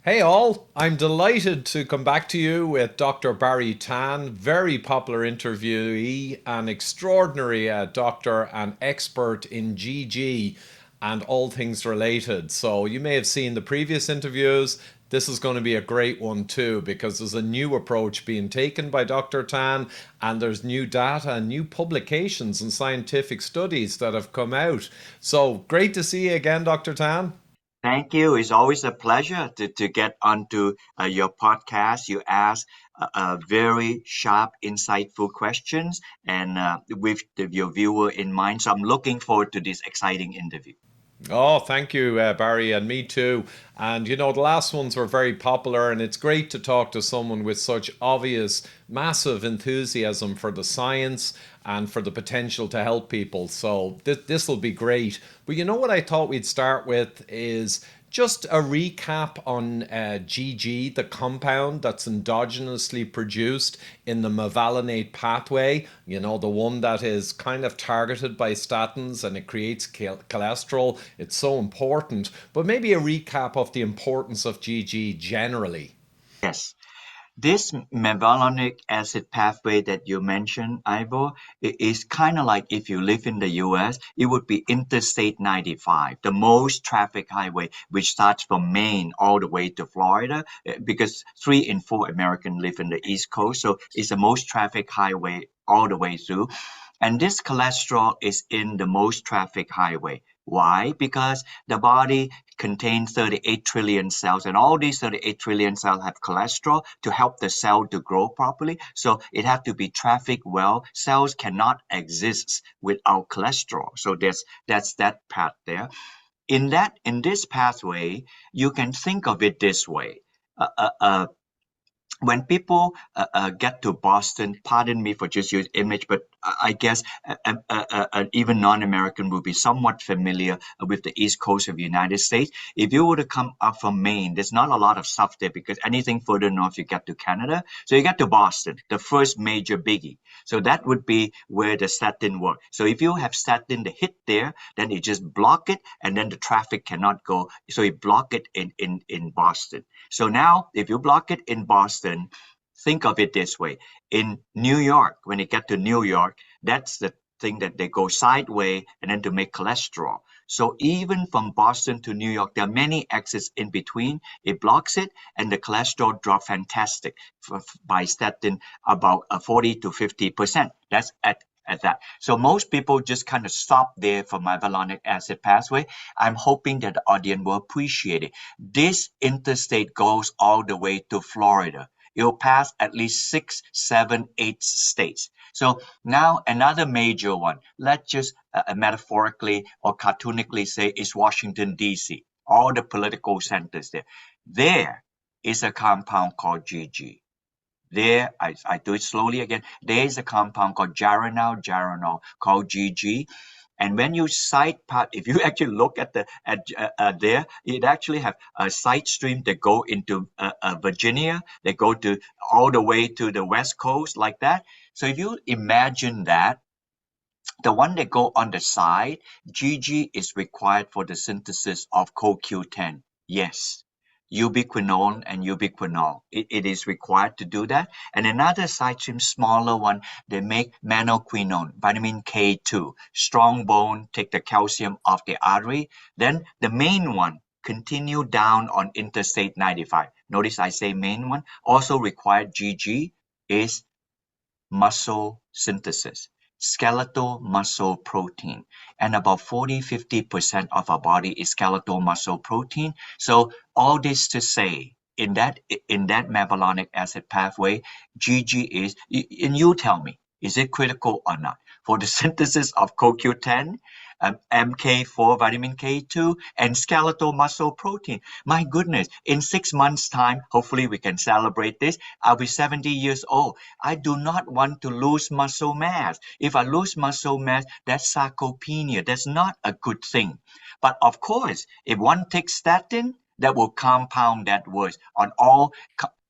Hey all, I'm delighted to come back to you with Dr. Barrie Tan, very popular interviewee, an extraordinary doctor and expert in GG and all things related. So you may have seen the previous interviews. This is going to be a great one too because there's a new approach being taken by Dr. Tan and there's new data and new publications and scientific studies that have come out. So great to see you again, Dr. Tan. Thank you. It's always a pleasure to get onto your podcast. You ask very sharp, insightful questions and with your viewer in mind. So I'm looking forward to this exciting interview. Oh, thank you, Barry, and me too. And you know, the last ones were very popular, and it's great to talk to someone with such obvious, massive enthusiasm for the science and for the potential to help people. So this will be great. But you know what I thought we'd start with is just a recap on GG, the compound that's endogenously produced in the mevalonate pathway, you know, the one that is kind of targeted by statins and it creates cholesterol. It's so important. But maybe a recap of the importance of GG generally. Yes. This mevalonic acid pathway that you mentioned, Ivor, is kind of like if you live in the US, it would be Interstate 95, the most traffic highway, which starts from Maine all the way to Florida, because 3 in 4 Americans live in the East Coast. So it's the most traffic highway all the way through. And this cholesterol is in the most traffic highway. Why? Because the body contains 38 trillion cells, and all these 38 trillion cells have cholesterol to help the cell to grow properly. So it has to be trafficked well. Cells cannot exist without cholesterol. So that's that part there. In this pathway, you can think of it this way. Uh, uh, uh, when people get to Boston, pardon me for just using image, but I guess even non-American will be somewhat familiar with the East Coast of the United States. If you were to come up from Maine, there's not a lot of stuff there because anything further north, you get to Canada. So you get to Boston, the first major biggie. So that would be where the statin work. So if you have statin the hit there, then it just block it, and then the traffic cannot go. So you block it in Boston. So now, if you block it in Boston, think of it this way. In New York, when you get to New York, that's the thing that they go sideways and then to make cholesterol. So even from Boston to New York, there are many exits in between. It blocks it, and the cholesterol drop fantastic by statin about 40 to 50%. That's at that. So most people just kind of stop there for mevalonic acid pathway. I'm hoping that the audience will appreciate it. This interstate goes all the way to Florida. It'll pass at least 6, 7, 8 states. So now another major one, let's just metaphorically or cartoonically say is Washington, D.C., all the political centers there. There is a compound called GG. There, I do it slowly again. There is a compound called geranol called GG. And when you side part, if you actually look at there, it actually have a side stream that go into Virginia. They go to all the way to the West Coast like that. So if you imagine that, the one that go on the side, GG is required for the synthesis of CoQ10. Yes, ubiquinol and ubiquinol. It is required to do that. And another side stream, smaller one, they make manoquinone, vitamin K2, strong bone, take the calcium off the artery. Then the main one, continue down on Interstate 95. Notice I say main one, also required GG is muscle synthesis, skeletal muscle protein. And about 40-50% of our body is skeletal muscle protein. So all this to say, in that mevalonic acid pathway, GG is, and you tell me, is it critical or not? For the synthesis of CoQ10, MK4, vitamin K2, and skeletal muscle protein. My goodness, in 6 months' time, hopefully we can celebrate this. I'll be 70 years old. I do not want to lose muscle mass. If I lose muscle mass, that's sarcopenia. That's not a good thing. But of course, if one takes statin, that will compound that worse. On all,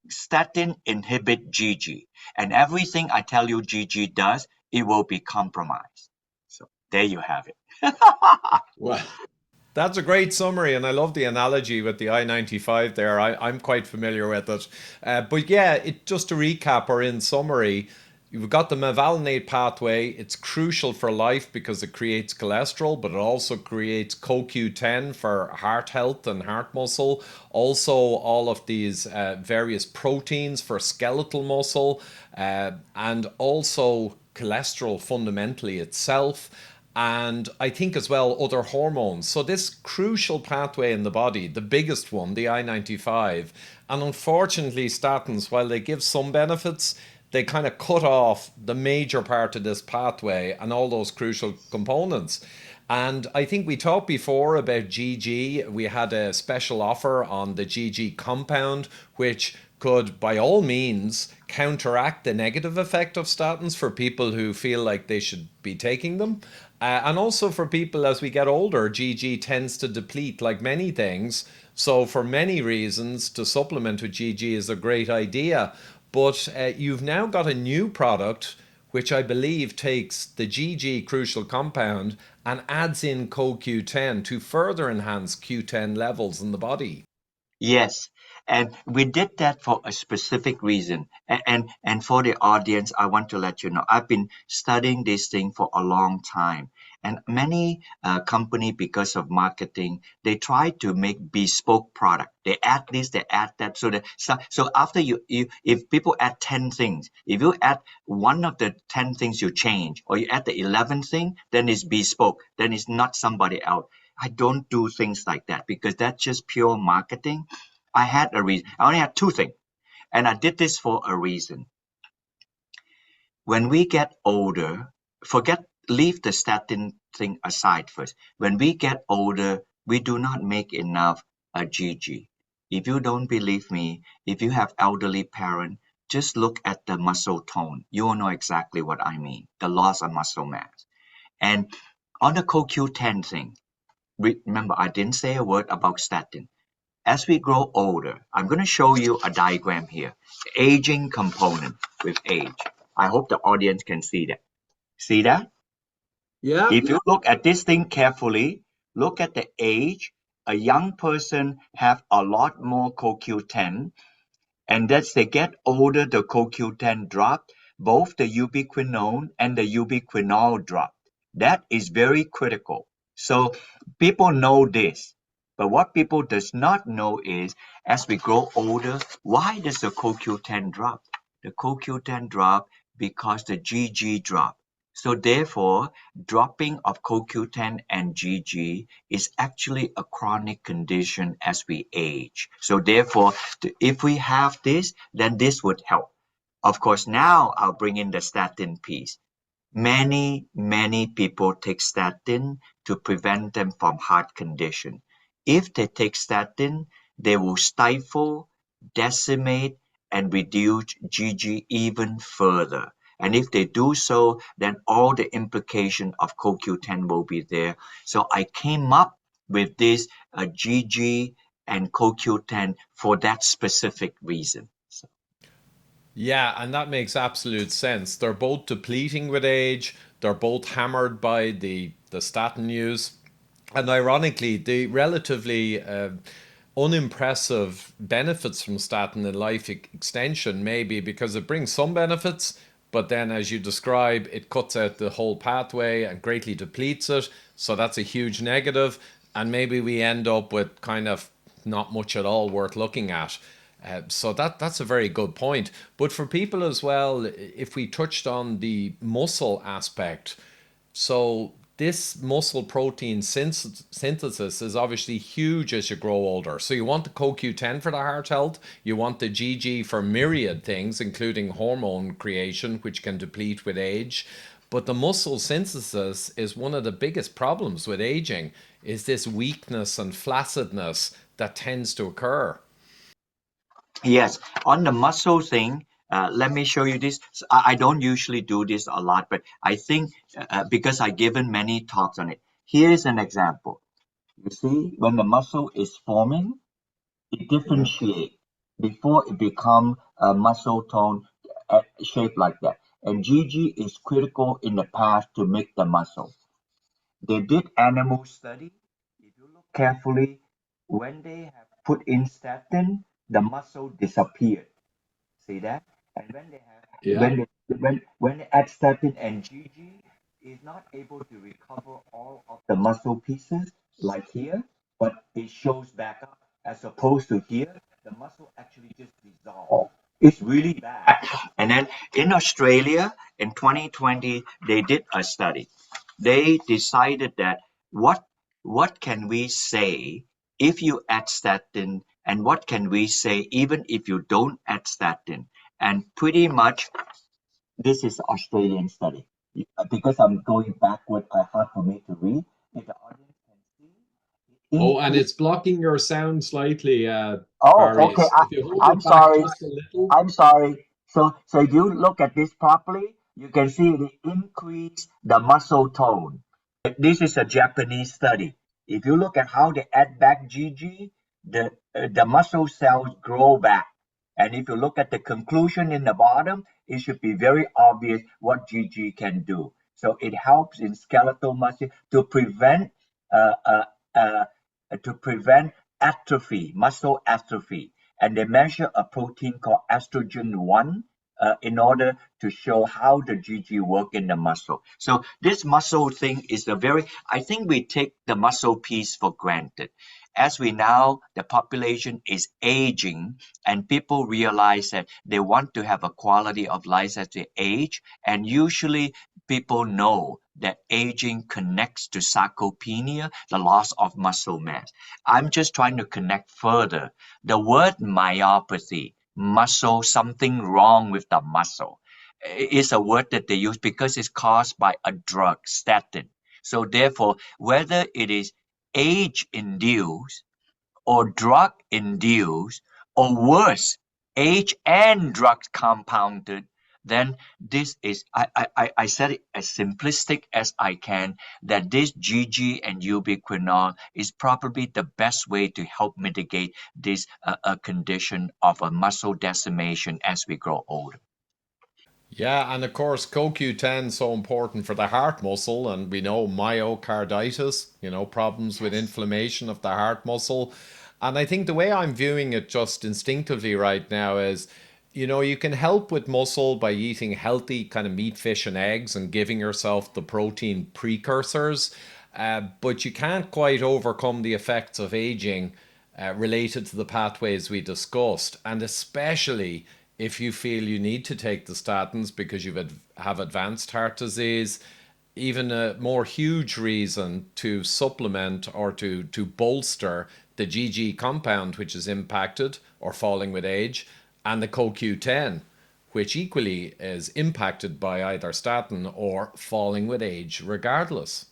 statin inhibit GG. And everything I tell you GG does, it will be compromised. So there you have it. Well, That's a great summary, and I love the analogy with the I-95 there. I'm quite familiar with it. But yeah, just to recap or in summary, you've got the mevalonate pathway. It's crucial for life because it creates cholesterol, but it also creates CoQ10 for heart health and heart muscle. Also, all of these various proteins for skeletal muscle, and also cholesterol fundamentally itself, and I think as well other hormones. So this crucial pathway in the body, the biggest one, the I-95, and unfortunately statins, while they give some benefits, they kind of cut off the major part of this pathway and all those crucial components. And I think we talked before about GG. We had a special offer on the GG compound, which could, by all means, counteract the negative effect of statins for people who feel like they should be taking them. And also for people as we get older, GG tends to deplete like many things. So, for many reasons, to supplement with GG is a great idea. But you've now got a new product which I believe takes the GG crucial compound and adds in CoQ10 to further enhance Q10 levels in the body. Yes, and we did that for a specific reason. And for the audience, I want to let you know, I've been studying this thing for a long time. And many company, because of marketing, they try to make bespoke product. They add this, they add that. So after if people add 10 things, if you add one of the 10 things you change, or you add the 11th thing, then it's bespoke. Then it's not somebody else. I don't do things like that because that's just pure marketing. I had a reason. I only had two things, and I did this for a reason. When we get older, leave the statin thing aside first. When we get older, we do not make enough GG. If you don't believe me, if you have elderly parent, just look at the muscle tone. You will know exactly what I mean. The loss of muscle mass. And on the CoQ10 thing, remember, I didn't say a word about statin. As we grow older, I'm going to show you a diagram here. The aging component with age. I hope the audience can see that. See that? Yeah. If you look at this thing carefully, look at the age. A young person have a lot more CoQ10, and as they get older, the CoQ10 drop, both the ubiquinone and the ubiquinol drop. That is very critical. So people know this. But what people does not know is as we grow older, why does the CoQ10 drop? The CoQ10 drop because the GG drop. So therefore, dropping of CoQ10 and GG is actually a chronic condition as we age. So therefore, if we have this, then this would help. Of course, now I'll bring in the statin piece. Many people take statin to prevent them from heart condition. If they take statin, they will stifle, decimate, and reduce GG even further. And if they do so, then all the implication of CoQ10 will be there. So I came up with this GG and CoQ10 for that specific reason. So, Yeah, and that makes absolute sense. They're both depleting with age. They're both hammered by the statin use. And ironically, the relatively unimpressive benefits from statin in life extension may be because it brings some benefits, but then, as you describe, it cuts out the whole pathway and greatly depletes it. So that's a huge negative. And maybe we end up with kind of not much at all worth looking at. So that's a very good point. But for people as well, if we touched on the muscle aspect, so this muscle protein synthesis is obviously huge as you grow older. So you want the CoQ10 for the heart health, you want the GG for myriad things, including hormone creation, which can deplete with age. But the muscle synthesis is one of the biggest problems with aging, is this weakness and flaccidness that tends to occur. yes, on the muscle thing, let me show you this. So I don't usually do this a lot, but I think because I've given many talks on it. Here is an example. You see, when the muscle is forming, it differentiates before it become a muscle tone shape like that. And GG is critical in the past to make the muscle. They did animal study. If you look carefully, when they have put in statin, the muscle disappeared. See that? And when they have Yeah. when they add statin and GG is not able to recover all of the muscle pieces like here, but it shows back up as opposed to here, the muscle actually just dissolves. It's really bad. And then in Australia in 2020, they did a study. They decided that what what can we say if you add statin and what can we say even if you don't add statin? And pretty much this is Australian study. Because I'm going backward, hard for me to read. If the audience can see, Oh, and increase. it's blocking your sound slightly, Oh, Barry. okay. If you hold I'm it back sorry. just a little. I'm sorry. So if you look at this properly, you can see the increase the muscle tone. This is a Japanese study. If you look at how they add back GG, the muscle cells grow back. And if you look at the conclusion in the bottom, it should be very obvious what GG can do. So it helps in skeletal muscle uh, uh, uh, to prevent atrophy, muscle atrophy. And they measure a protein called estrogen 1 in order to show how the GG work in the muscle. So this muscle thing is a very, I think we take the muscle piece for granted. As we now, the population is aging and people realize that they want to have a quality of life as they age. And usually people know that aging connects to sarcopenia, the loss of muscle mass. I'm just trying to connect further. The word myopathy, muscle, something wrong with the muscle, is a word that they use because it's caused by a drug, statin. So therefore, whether it is age induced or drug induced, or worse, age and drugs compounded, then this is, I said it as simplistic as I can, that this GG and ubiquinol is probably the best way to help mitigate this condition of a muscle decimation as we grow older. Yeah, and of course, CoQ10 so important for the heart muscle, and we know myocarditis, problems with inflammation of the heart muscle. And I think the way I'm viewing it just instinctively right now is, you can help with muscle by eating healthy kind of meat, fish, and eggs and giving yourself the protein precursors. But you can't quite overcome the effects of aging related to the pathways we discussed, and especially if you feel you need to take the statins because have advanced heart disease, even a more huge reason to supplement or to bolster the GG compound, which is impacted or falling with age, and the CoQ10, which equally is impacted by either statin or falling with age, regardless.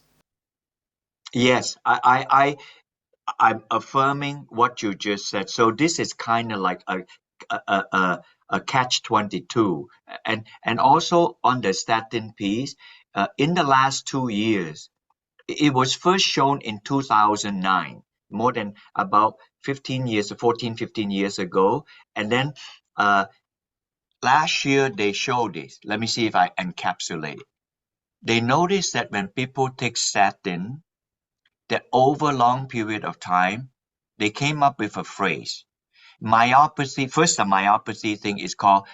Yes, I'm affirming what you just said. So this is kind of like a catch 22, and also on the statin piece, in the last 2 years, it was first shown in 2009, more than about 15 years, 14, 15 years ago, and then last year they showed this. Let me see if I encapsulate it. They noticed that when people take statin, that over a long period of time, they came up with a phrase. Myopathy, first, the myopathy thing is called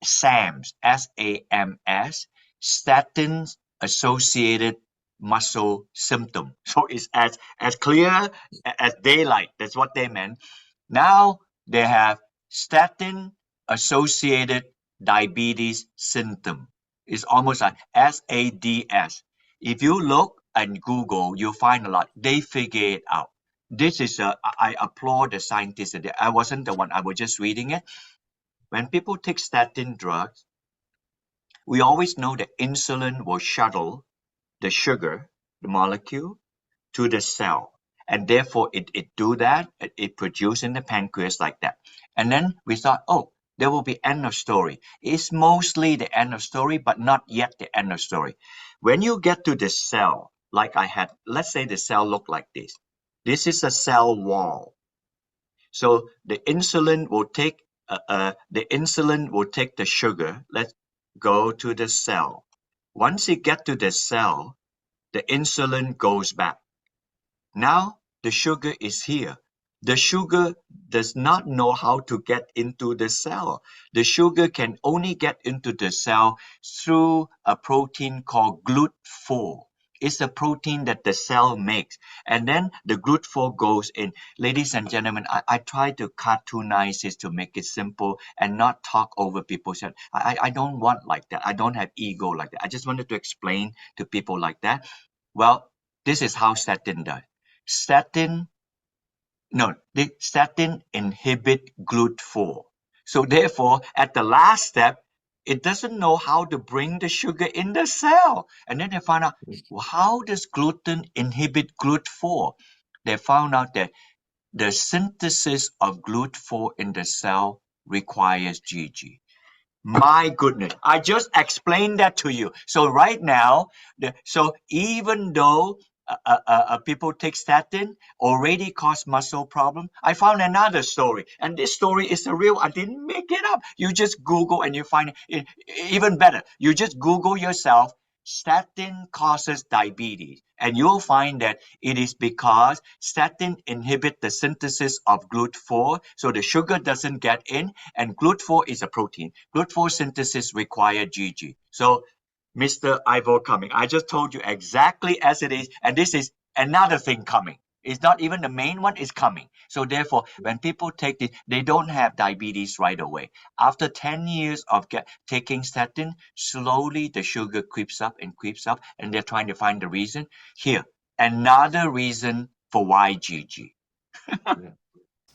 SAMS, SAMS, statins associated muscle symptom. So it's as clear as daylight. That's what they meant. Now they have statin associated diabetes symptom. It's almost like SADS. If you look and Google, you'll find a lot. They figure it out. This is I applaud the scientists. I wasn't the one. I was just reading it. When people take statin drugs, we always know that insulin will shuttle the sugar, the molecule, to the cell, and therefore it do that. It produce in the pancreas like that. And then we thought, oh, there will be end of story. It's mostly the end of story, but not yet the end of story. When you get to the cell, like I had, let's say the cell look like this. This is a cell wall. So the insulin will take the sugar. Let's go to the cell. Once it get to the cell, the insulin goes back. Now the sugar is here. The sugar does not know how to get into the cell. The sugar can only get into the cell through a protein called GLUT4. It's a protein that the cell makes. And then the GLUT4 goes in. Ladies and gentlemen, I try to cartoonize this to make it simple and not talk over people's head. I don't want like that. I don't have ego like that. I just wanted to explain to people like that. Well, this is how statin does. Statin no, the statin inhibit GLUT4. So therefore, at the last step, it doesn't know how to bring the sugar in the cell. And then they found out, well, how does gluten inhibit GLUT4? They found out that the synthesis of GLUT4 in the cell requires GG. My goodness, I just explained that to you. So right now, so even though people take statin, already cause muscle problem. I found another story, and this story is a real. I didn't make it up. You just Google and you find it. Even better. You just Google yourself. Statin causes diabetes, and you'll find that it is because statin inhibit the synthesis of GLUT4, so the sugar doesn't get in, and GLUT4 is a protein. GLUT4 synthesis require GG. So, Mr. Ivor coming, I just told you exactly as it is, and this is another thing coming. It's not even the main one, it's coming. So therefore, when people take it, they don't have diabetes right away. After 10 years of taking statin, slowly the sugar creeps up, and they're trying to find the reason. Here, another reason for why GG.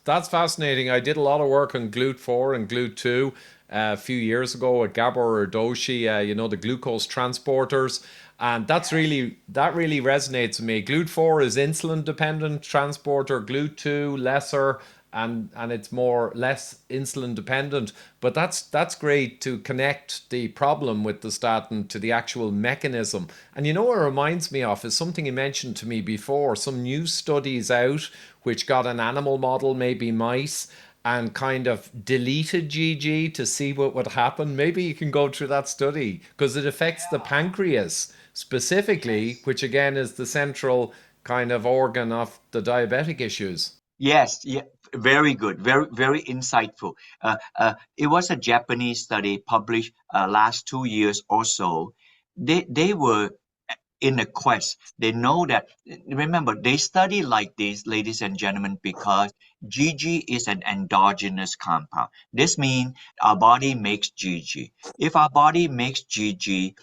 That's fascinating. I did a lot of work on GLUT4 and GLUT2 a few years ago at Gabor Doshi, the glucose transporters. And that really resonates with me. GLUT4 is insulin dependent transporter, GLUT2 lesser, and it's more less insulin dependent. But that's great to connect the problem with the statin to the actual mechanism. And you know what it reminds me of is something you mentioned to me before, some new studies out which got an animal model, maybe mice, and kind of deleted GG to see what would happen. Maybe you can go through that study because it affects the pancreas specifically, which again is the central kind of organ of the diabetic issues. Yes, yeah, very good, very insightful. It was a Japanese study published last 2 years or so. They were in a quest. They know that, remember, they study like this, ladies and gentlemen, because GG is an endogenous compound. This means our body makes GG. If our body makes GG,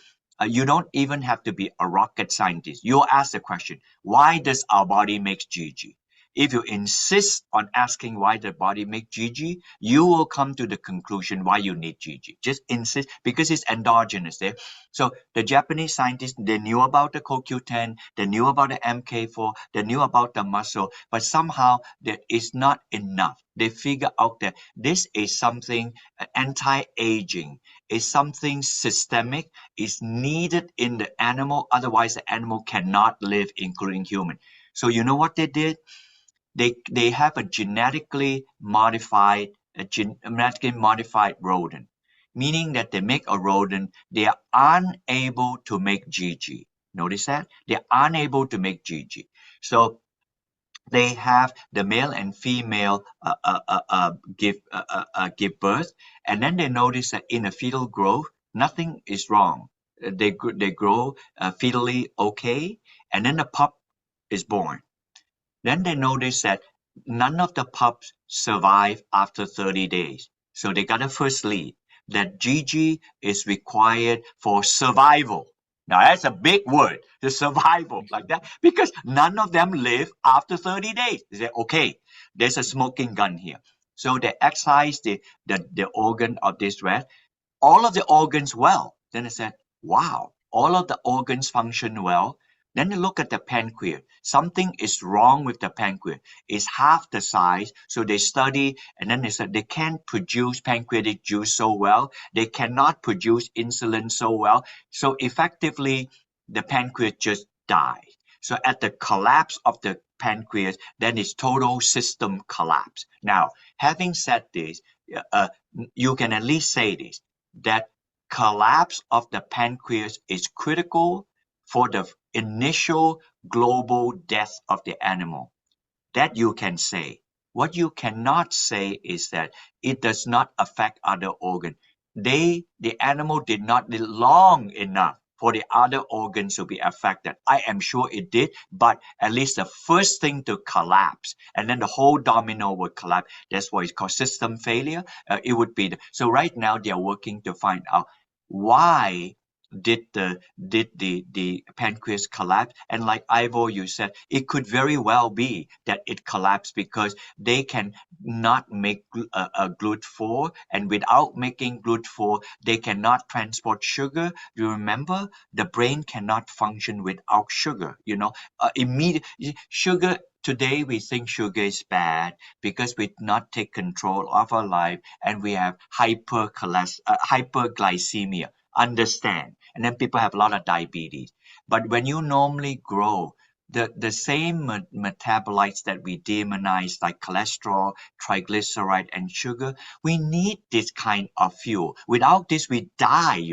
you don't even have to be a rocket scientist. You'll ask the question, why does our body make GG? If you insist on asking why the body makes GG, you will come to the conclusion why you need GG. Just insist because it's endogenous there. So the Japanese scientists, they knew about the CoQ10, they knew about the MK4, they knew about the muscle, but somehow that is not enough. They figure out that this is something anti-aging, is something systemic, is needed in the animal, otherwise the animal cannot live, including human. So you know what they did? They have a genetically modified rodent, meaning that they make a rodent, they are unable to make GG. Notice that they are unable to make GG. So they have the male and female give birth, and then they notice that in a fetal growth, nothing is wrong. They grow fetally okay, and then the pup is born. Then they noticed that none of the pups survive after 30 days. So they got a first lead that GG is required for survival. Now that's a big word, the survival, like that, because none of them live after 30 days. They say, okay, there's a smoking gun here. So they excise the organ of this rat, all of the organs well. Then they said, wow, all of the organs function well. Then they look at the pancreas. Something is wrong with the pancreas. It's half the size. So they study, and then they said they can't produce pancreatic juice so well. They cannot produce insulin so well. So effectively, the pancreas just dies. So at the collapse of the pancreas, then it's total system collapse. Now, having said this, uh, you can at least say this, that collapse of the pancreas is critical for the initial global death of the animal. That you can say. What you cannot say is that it does not affect other organs. The animal did not live long enough for the other organs to be affected. I am sure it did, but at least the first thing to collapse, and then the whole domino would collapse. That's why it's called system failure. It would be so. Right now, they are working to find out why did the pancreas collapse. And like Ivor, you said, it could very well be that it collapsed because they can not make a GLUT4, and without making GLUT4 they cannot transport sugar. You remember, the brain cannot function without sugar. Immediate sugar. Today we think sugar is bad because we not take control of our life, and we have hyperglycemia. Understand? And then people have a lot of diabetes. But when you normally grow, the same metabolites that we demonize, like cholesterol, triglyceride, and sugar, we need this kind of fuel. Without this, we die.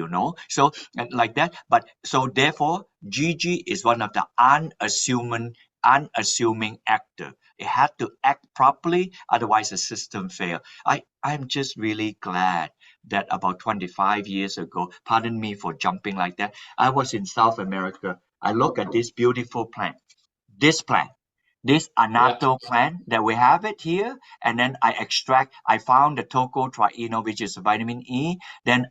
So like that. But so therefore, Gigi is one of the unassuming actor. It had to act properly, otherwise the system fail. I'm just really glad that about 25 years ago, pardon me for jumping like that, I was in South America. I look at this beautiful plant, this plant, this Yeah. annatto plant that we have it here, and then I found the tocotrienol, which is vitamin E. Then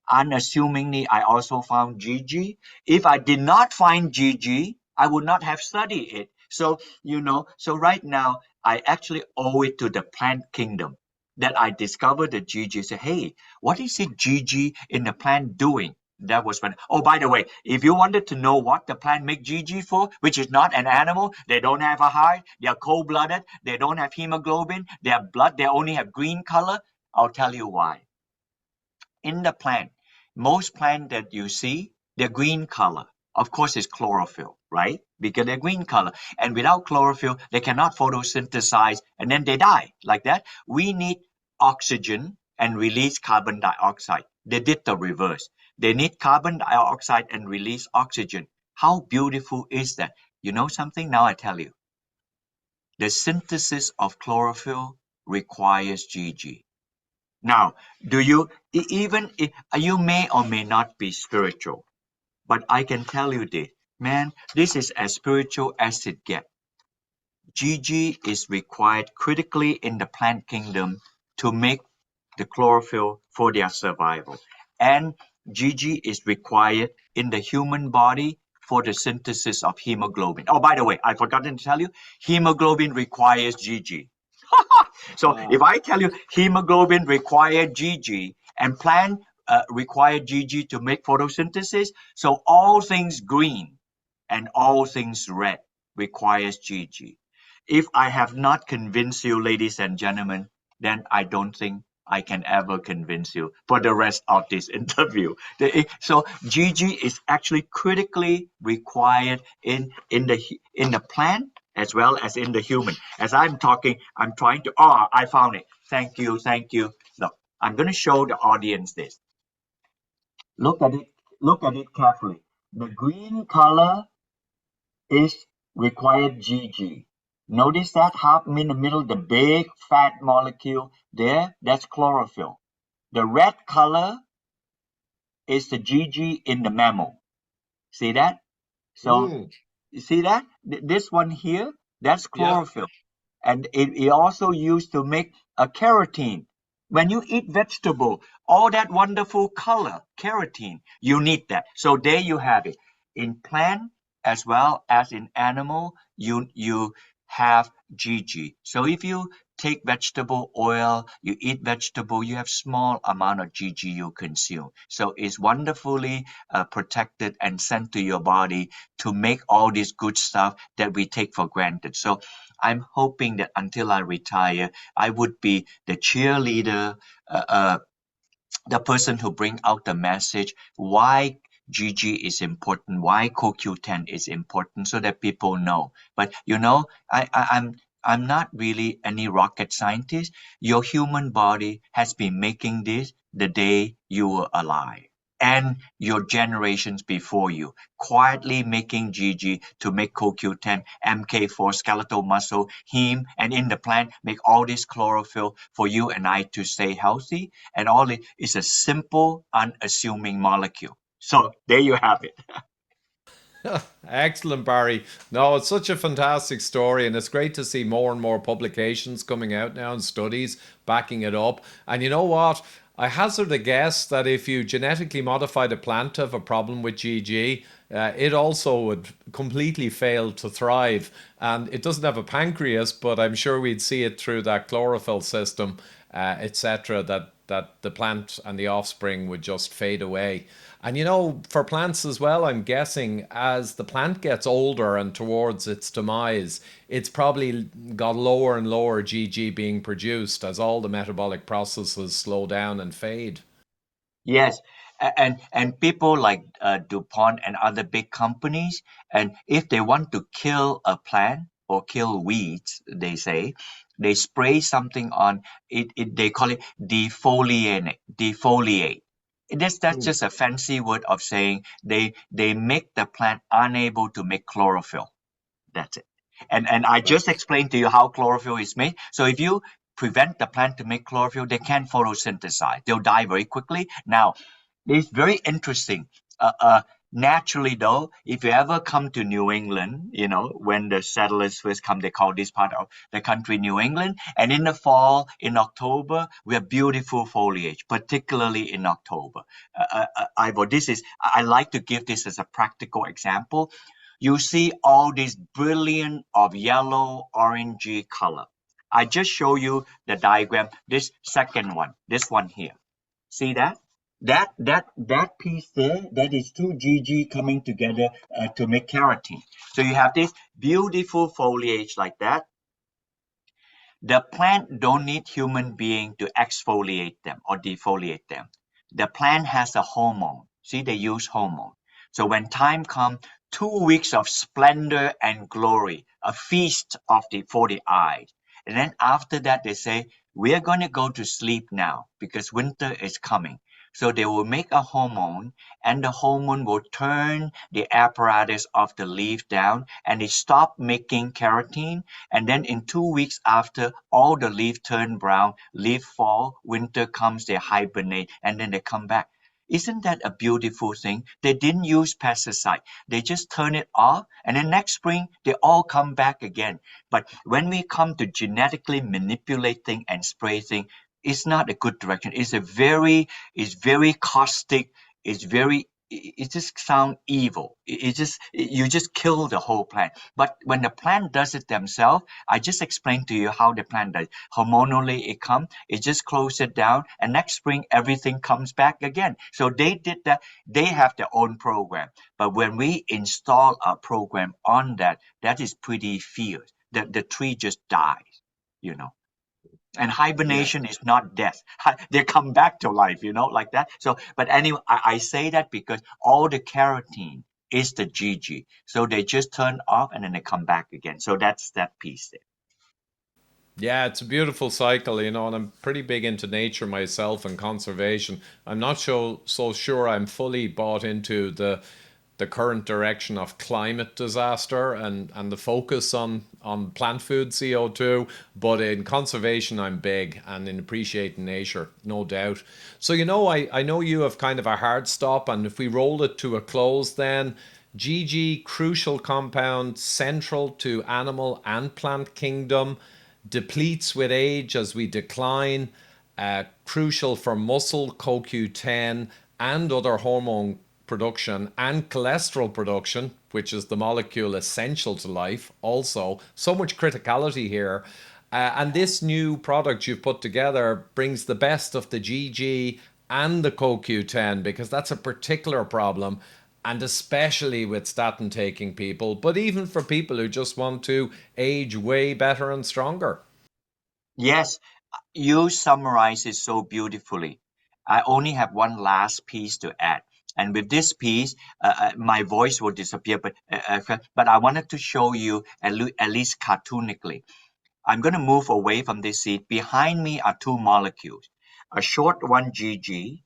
unassumingly, I also found GG. If I did not find GG, I would not have studied it. So right now, I actually owe it to the plant kingdom that I discovered the GG. Say, hey, what is it GG in the plant doing? That was when. Oh, by the way, if you wanted to know what the plant make GG for, which is not an animal, they don't have a heart, they are cold-blooded, they don't have hemoglobin, their blood, they only have green color. I'll tell you why. In the plant, most plant that you see, they're green color. Of course, it's chlorophyll, right? Because they're green color. And without chlorophyll, they cannot photosynthesize, and then they die like that. We need oxygen and release carbon dioxide. They did the reverse. They need carbon dioxide and release oxygen. How beautiful is that? You know something? Now I tell you. The synthesis of chlorophyll requires Gg. Now, do you even if you may or may not be spiritual, but I can tell you this, man, this is as spiritual as it gets. Gg is required critically in the plant kingdom to make the chlorophyll for their survival. And Gg is required in the human body for the synthesis of hemoglobin. Oh, by the way, I forgot to tell you, hemoglobin requires Gg. So if Wow. I tell you hemoglobin requires Gg and plant require Gg to make photosynthesis, so all things green and all things red requires Gg. If I have not convinced you, ladies and gentlemen, then I don't think I can ever convince you for the rest of this interview. So Gg is actually critically required in the plant as well as in the human. As I'm talking, I'm trying to. Oh, I found it. Thank you, thank you. Look, I'm going to show the audience this. Look at it. Look at it carefully. The green color is required Gg. Notice that half in the middle, the big fat molecule there, that's chlorophyll. The red color is the Gg in the mammal. See that? So Mm. you see that? This one here, that's Yeah. chlorophyll. And it also used to make a keratin. When you eat vegetable, all that wonderful color, keratin, you need that. So there you have it. In plant as well as in animal, you have Gg. So if you take vegetable oil, you eat vegetable, you have small amount of Gg you consume. So it's wonderfully protected and sent to your body to make all this good stuff that we take for granted. So I'm hoping that until I retire, I would be the cheerleader, the person who bring out the message why GG is important, why CoQ10 is important, so that people know. But I'm not really any rocket scientist. Your human body has been making this the day you were alive. and your generations before you, quietly making GG to make CoQ10, MK4, skeletal muscle, heme, and in the plant, make all this chlorophyll for you and I to stay healthy. And all it is a simple, unassuming molecule. So there you have it. Excellent, Barry. No, it's such a fantastic story, and it's great to see more and more publications coming out now and studies backing it up. And you know what? I hazard a guess that if you genetically modified a plant to have a problem with GG, it also would completely fail to thrive. And it doesn't have a pancreas, but I'm sure we'd see it through that chlorophyll system, etc., that the plant and the offspring would just fade away. And you know, for plants as well, I'm guessing as the plant gets older and towards its demise, it's probably got lower and lower GG being produced as all the metabolic processes slow down and fade. Yes, and people like DuPont and other big companies, and if they want to kill a plant or kill weeds, they say, they spray something on it. They call it defoliate. Defoliate. That's Ooh. just a fancy word of saying they make the plant unable to make chlorophyll. That's it. And I just Right. explained to you how chlorophyll is made. So if you prevent the plant to make chlorophyll, they can't photosynthesize. They'll die very quickly. Now, it's very interesting. Naturally, though, if you ever come to New England, when the settlers first come, they call this part of the country New England. And in the fall, in October, we have beautiful foliage, particularly in October. Ivor, I like to give this as a practical example. You see all this brilliant of yellow, orangey color. I just show you the diagram, this second one, this one here. See that? That piece there, that is two GG coming together to make keratin. So you have this beautiful foliage like that. The plant don't need human being to exfoliate them or defoliate them. The plant has a hormone. See, they use hormone. So when time comes, 2 weeks of splendor and glory, a feast for the eyes. And then after that, they say, we're going to go to sleep now because winter is coming. So they will make a hormone, and the hormone will turn the apparatus of the leaf down, and it stop making keratin. And then in 2 weeks after, all the leaf turn brown, leaf fall, winter comes, they hibernate, and then they come back. Isn't that a beautiful thing? They didn't use pesticide. They just turn it off, and then next spring, they all come back again. But when we come to genetically manipulating and spray things, it's not a good direction. It's very caustic. It just sound evil. You just kill the whole plant. But when the plant does it themselves, I just explained to you how the plant does. Hormonally, it just closes it down, and next spring everything comes back again. So they did that. They have their own program. But when we install a program on that, that is pretty fierce. The tree just dies, you know. And Yeah. hibernation is not death. They come back to life, like that. So, but anyway, I say that because all the keratin is the GG. So they just turn off and then they come back again. So that's that piece there. Yeah, it's a beautiful cycle, and I'm pretty big into nature myself and conservation. I'm not so sure I'm fully bought into the current direction of climate disaster and the focus on plant food CO2, but in conservation I'm big and in appreciating nature, no doubt. So I know you have kind of a hard stop, and if we roll it to a close then, GG crucial compound central to animal and plant kingdom, depletes with age as we decline, crucial for muscle CoQ10 and other hormone production and cholesterol production, which is the molecule essential to life. Also, so much criticality here. And this new product you've put together brings the best of the GG and the CoQ10 because that's a particular problem, and especially with statin taking people, but even for people who just want to age way better and stronger. Yes, you summarize it so beautifully. I only have one last piece to add. And with this piece, my voice will disappear, but I wanted to show you at least cartoonically. I'm going to move away from this seat. Behind me are two molecules. A short one, GG,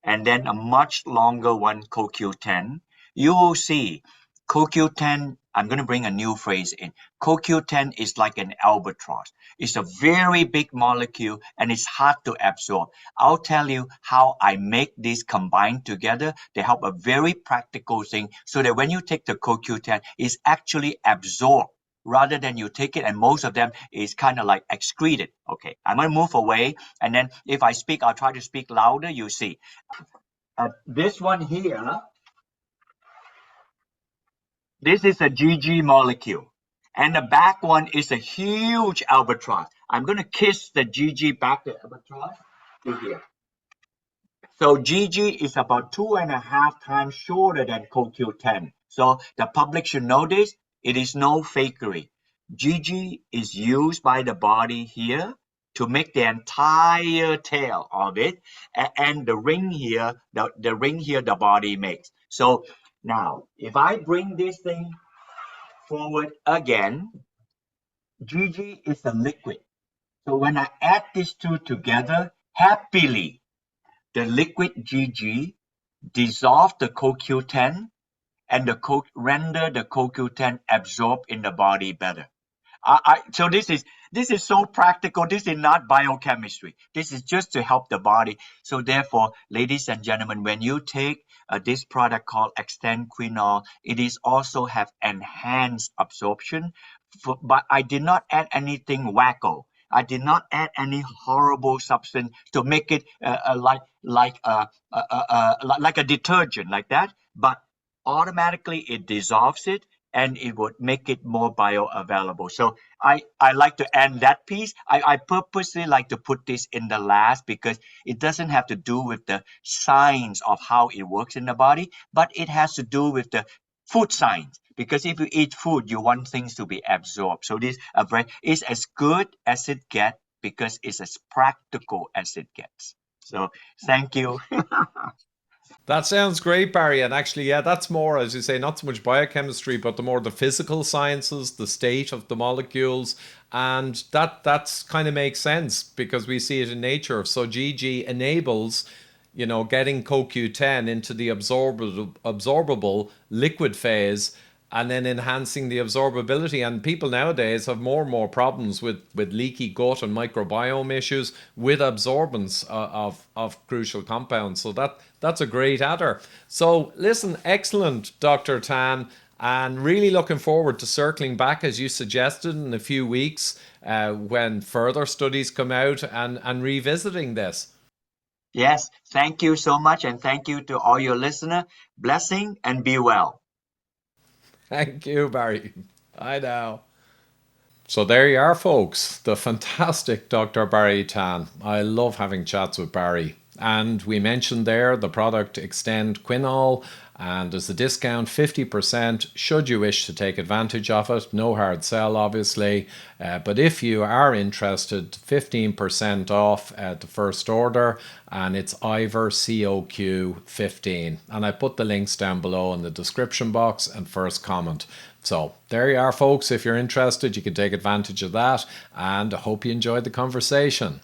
and then a much longer one, CoQ10, you will see CoQ10. I'm going to bring a new phrase in. CoQ10 is like an albatross. It's a very big molecule and it's hard to absorb. I'll tell you how I make these combined together. They help a very practical thing so that when you take the CoQ10, it's actually absorbed rather than you take it and most of them is kind of like excreted. Okay, I'm going to move away and then if I speak, I'll try to speak louder. You see, this one here, this is a GG molecule. And the back one is a huge albatross. I'm going to kiss the GG back the albatross to here. So GG is about 2.5 times shorter than CoQ10. So the public should know this. It is no fakery. GG is used by the body here to make the entire tail of it, and the ring here, the ring here, the body makes. So now, if I bring this thing forward again, GG is a liquid. So when I add these two together, happily, the liquid GG dissolve the CoQ10 and render the CoQ10 absorb in the body better. So this is so practical. This is not biochemistry. This is just to help the body. So therefore, ladies and gentlemen, when you take this product called Xtend Quinol, it is also have enhanced absorption. But I did not add anything wacko. I did not add any horrible substance to make it like a detergent like that. But automatically it dissolves it and it would make it more bioavailable. So I like to end that piece. I purposely like to put this in the last because it doesn't have to do with the science of how it works in the body, but it has to do with the food science. Because if you eat food, you want things to be absorbed. So this is as good as it gets because it's as practical as it gets. So thank you. That sounds great, Barry. And actually, yeah, that's more, as you say, not so much biochemistry, but the more the physical sciences, the state of the molecules, and that's kind of makes sense because we see it in nature. So GG enables, getting CoQ10 into the absorbable liquid phase and then enhancing the absorbability. And people nowadays have more and more problems with leaky gut and microbiome issues with absorbance of crucial compounds. So that's a great adder. So listen, excellent, Dr. Tan, and really looking forward to circling back as you suggested in a few weeks when further studies come out and revisiting this. Yes, thank you so much. And thank you to all your listeners. Blessing and be well. Thank you, Barry. I know. So there you are, folks. The fantastic Dr. Barrie Tan. I love having chats with Barry. And we mentioned there the product Xtend Quinol, and there's a discount 50% should you wish to take advantage of it. No hard sell, obviously. But if you are interested, 15% off the first order, and it's Ivor CoQ10. And I put the links down below in the description box and first comment. So there you are, folks. If you're interested, you can take advantage of that, and I hope you enjoyed the conversation.